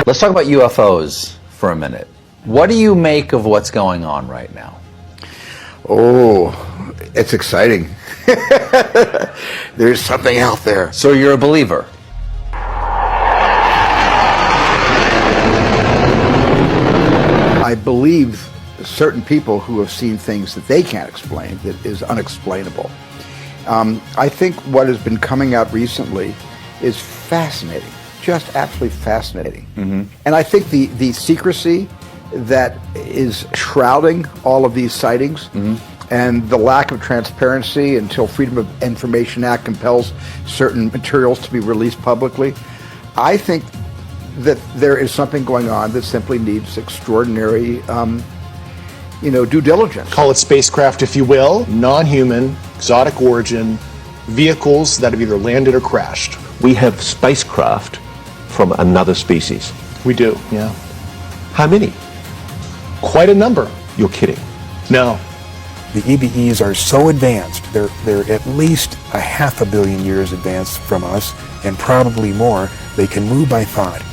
Let's talk about UFOs for a minute. What do you make of what's going on right now? Oh, it's exciting. There's something out there. So you're a believer? I believe certain people who have seen things that they can't explain, that is unexplainable. I think what has been coming out recently is fascinating, just absolutely fascinating. Mm-hmm. And I think the secrecy that is shrouding all of these sightings, mm-hmm, and the lack of transparency until Freedom of Information Act compels certain materials to be released publicly, I think that there is something going on that simply needs extraordinary due diligence. Call it spacecraft, if you will, non-human, exotic origin, vehicles that have either landed or crashed. We have spacecraft from another species. We do, yeah. How many? Quite a number. You're kidding. No. The EBEs are so advanced, they're at least 500 million years advanced from us, and probably more. They can move by thought.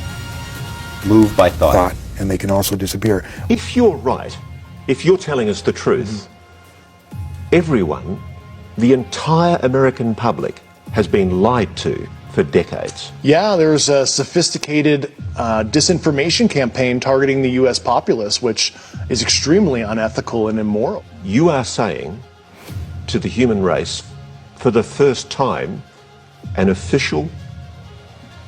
Move by thought. And they can also disappear. If you're right, if you're telling us the truth, everyone, the entire American public, has been lied to for decades. Yeah, there's a sophisticated disinformation campaign targeting the U.S. populace, which is extremely unethical and immoral. You are saying to the human race, for the first time, an official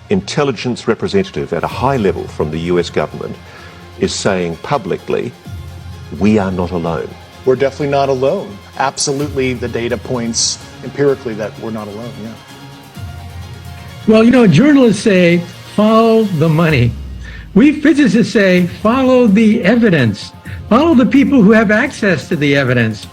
intelligence representative at a high level from the US government is saying publicly, we are not alone. We're definitely not alone. Absolutely, the data points empirically that we're not alone, yeah. Well, journalists say, follow the money. We physicists say, follow the evidence. Follow the people who have access to the evidence.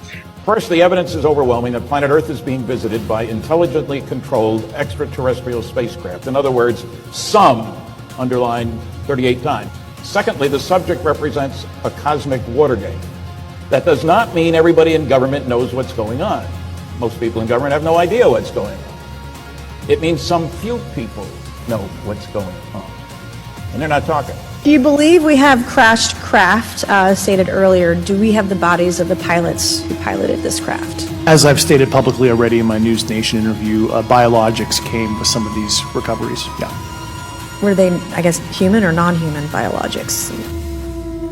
First, the evidence is overwhelming that planet Earth is being visited by intelligently controlled extraterrestrial spacecraft. In other words, some, underlined 38 times. Secondly, the subject represents a cosmic Watergate. That does not mean everybody in government knows what's going on. Most people in government have no idea what's going on. It means some few people know what's going on. And they're not talking. Do you believe we have crashed craft, stated earlier? Do we have the bodies of the pilots who piloted this craft? As I've stated publicly already in my News Nation interview, biologics came with some of these recoveries, yeah. Were they, human or non-human biologics?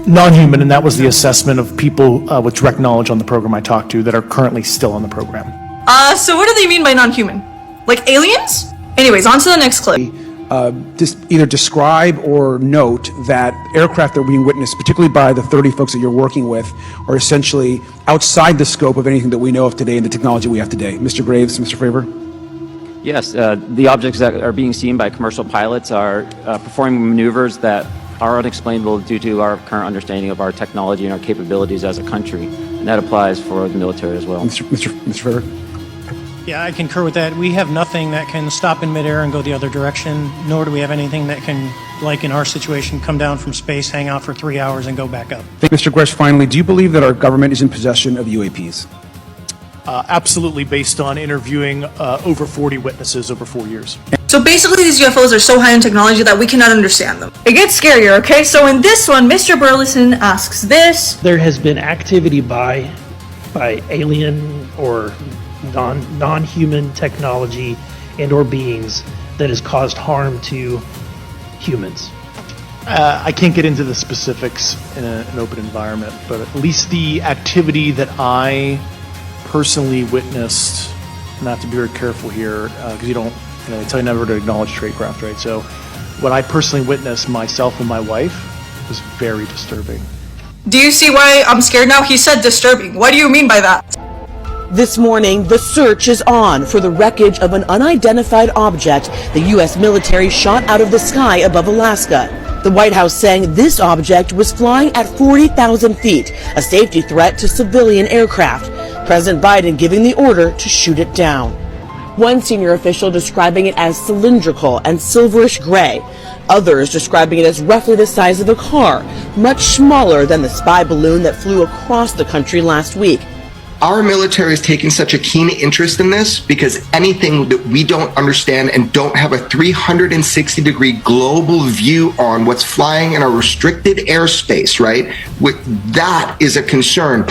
Non-human, and that was the assessment of people with direct knowledge on the program I talked to that are currently still on the program. So what do they mean by non-human? Like aliens? Anyways, on to the next clip. Just either describe or note that aircraft that are being witnessed, particularly by the 30 folks that you're working with, are essentially outside the scope of anything that we know of today and the technology we have today. Mr. Graves, Mr. Fravor? Yes, the objects that are being seen by commercial pilots are performing maneuvers that are unexplainable due to our current understanding of our technology and our capabilities as a country. And that applies for the military as well. Mr. Fravor? Yeah, I concur with that. We have nothing that can stop in midair and go the other direction, nor do we have anything that can, like in our situation, come down from space, hang out for 3 hours, and go back up. Mr. Gresh, finally, do you believe that our government is in possession of UAPs? Absolutely, based on interviewing over 40 witnesses over 4 years. So basically these UFOs are so high in technology that we cannot understand them. It gets scarier, okay? So in this one, Mr. Burleson asks this. There has been activity by alien or non-human technology and or beings that has caused harm to humans. I can't get into the specifics in an open environment, but at least the activity that I personally witnessed, and I have to be very careful here, because they tell you never to acknowledge tradecraft, right? So what I personally witnessed myself and my wife was very disturbing. Do you see why I'm scared now? He said disturbing. What do you mean by that? This morning, the search is on for the wreckage of an unidentified object the U.S. military shot out of the sky above Alaska. The White House saying this object was flying at 40,000 feet, a safety threat to civilian aircraft. President Biden giving the order to shoot it down. One senior official describing it as cylindrical and silverish gray. Others describing it as roughly the size of a car, much smaller than the spy balloon that flew across the country last week. our military is taking such a keen interest in this because anything that we don't understand and don't have a 360-degree global view on what's flying in a restricted airspace, right? That is a concern.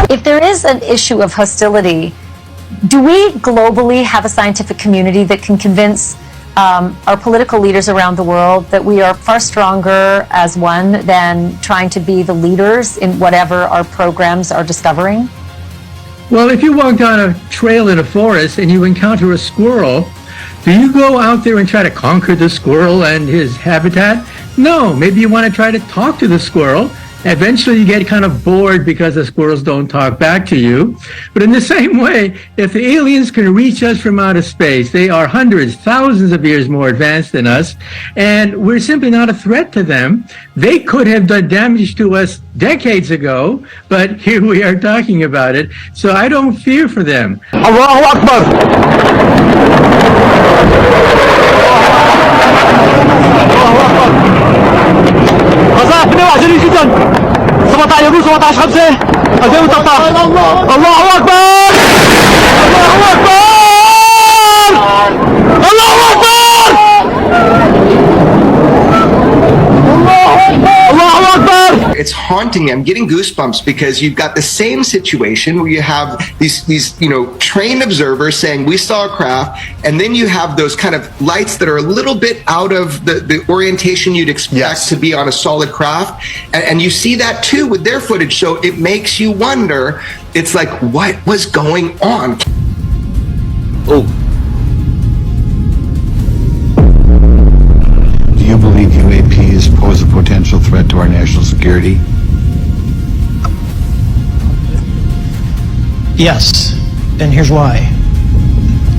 If there is an issue of hostility, do we globally have a scientific community that can convince our political leaders around the world that we are far stronger as one than trying to be the leaders in whatever our programs are discovering? Well, if you walk down a trail in a forest and you encounter a squirrel, do you go out there and try to conquer the squirrel and his habitat? No, maybe you want to try to talk to the squirrel. Eventually you get kind of bored because the squirrels don't talk back to you. But in the same way, if the aliens can reach us from outer space, they are hundreds, thousands of years more advanced than us, and we're simply not a threat to them. They could have done damage to us decades ago, but here we are talking about it. So I don't fear for them. Allahu Akbar! قذائف نوع جليل جدا 17 يوليو 17 5 2013 الله اكبر الله اكبر الله اكبر الله اكبر. It's haunting me. I'm getting goosebumps because you've got the same situation where you have these trained observers saying we saw a craft, and then you have those kind of lights that are a little bit out of the orientation you'd expect to be on a solid craft, and you see that too with their footage. So it makes you wonder. It's like, what was going on? Oh. Do you believe UAPs pose a potential threat to our national security? Yes, and here's why.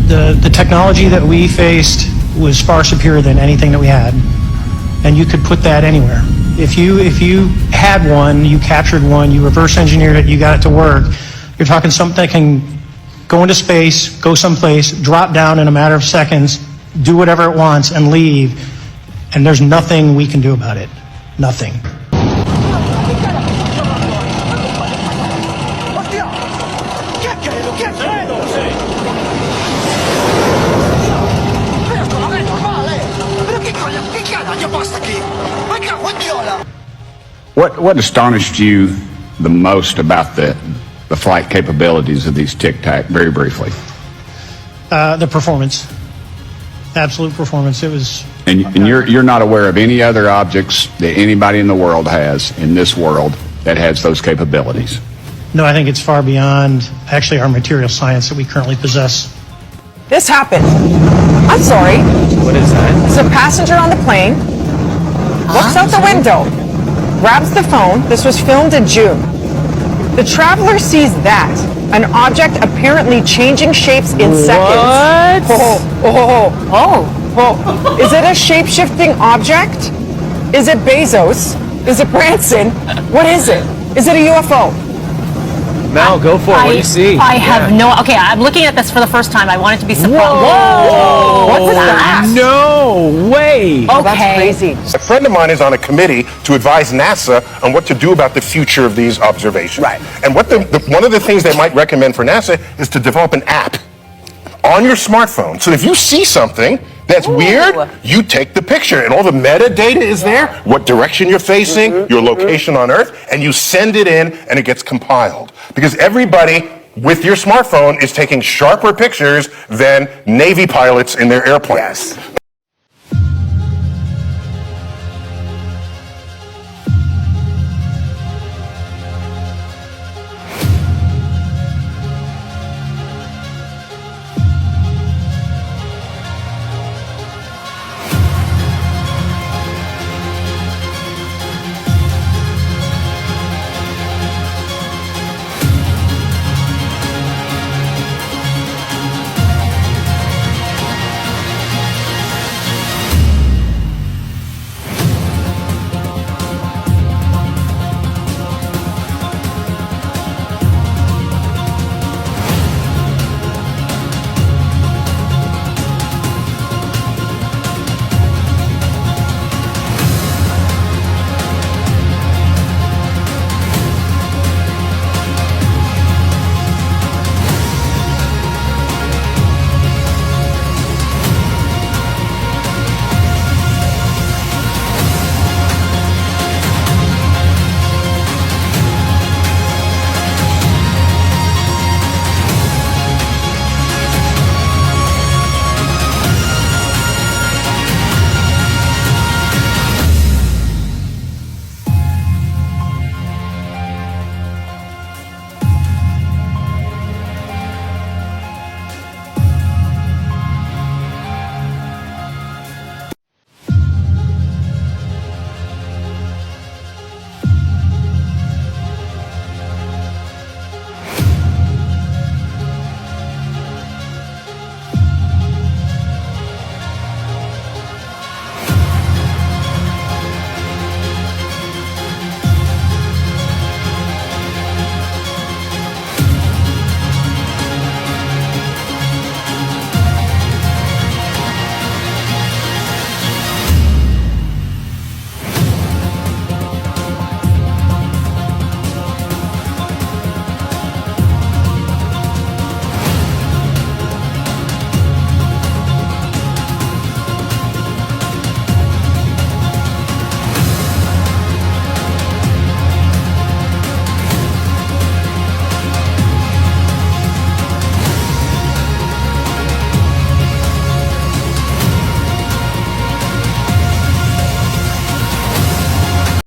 The technology that we faced was far superior than anything that we had, and you could put that anywhere. If you had one, you captured one, you reverse engineered it, you got it to work, you're talking something that can go into space, go someplace, drop down in a matter of seconds, do whatever it wants, and leave, and there's nothing we can do about it. Nothing. What astonished you the most about the flight capabilities of these Tic Tac, very briefly? The performance. Absolute performance. It was. And you're not aware of any other objects that anybody in the world has, in this world, that has those capabilities? No, I think it's far beyond actually our material science that we currently possess. This happened. I'm sorry. What is that? There's a passenger on the plane, looks out the window, grabs the phone. This was filmed in June. The traveler sees that, an object apparently changing shapes in seconds. Oh. Is it a shape-shifting object? Is it Bezos? Is it Branson? What is it? Is it a UFO? Mel, go for it. What do you see? I have no. Okay, I'm looking at this for the first time. I want it to be surprised. Whoa! What's that? No way! Oh, that's crazy. A friend of mine is on a committee to advise NASA on what to do about the future of these observations. Right. And what one of the things they might recommend for NASA is to develop an app on your smartphone. So if you see something that's weird, you take the picture, and all the metadata is there, what direction you're facing, your location on Earth, and you send it in, and it gets compiled. Because everybody with your smartphone is taking sharper pictures than Navy pilots in their airplanes.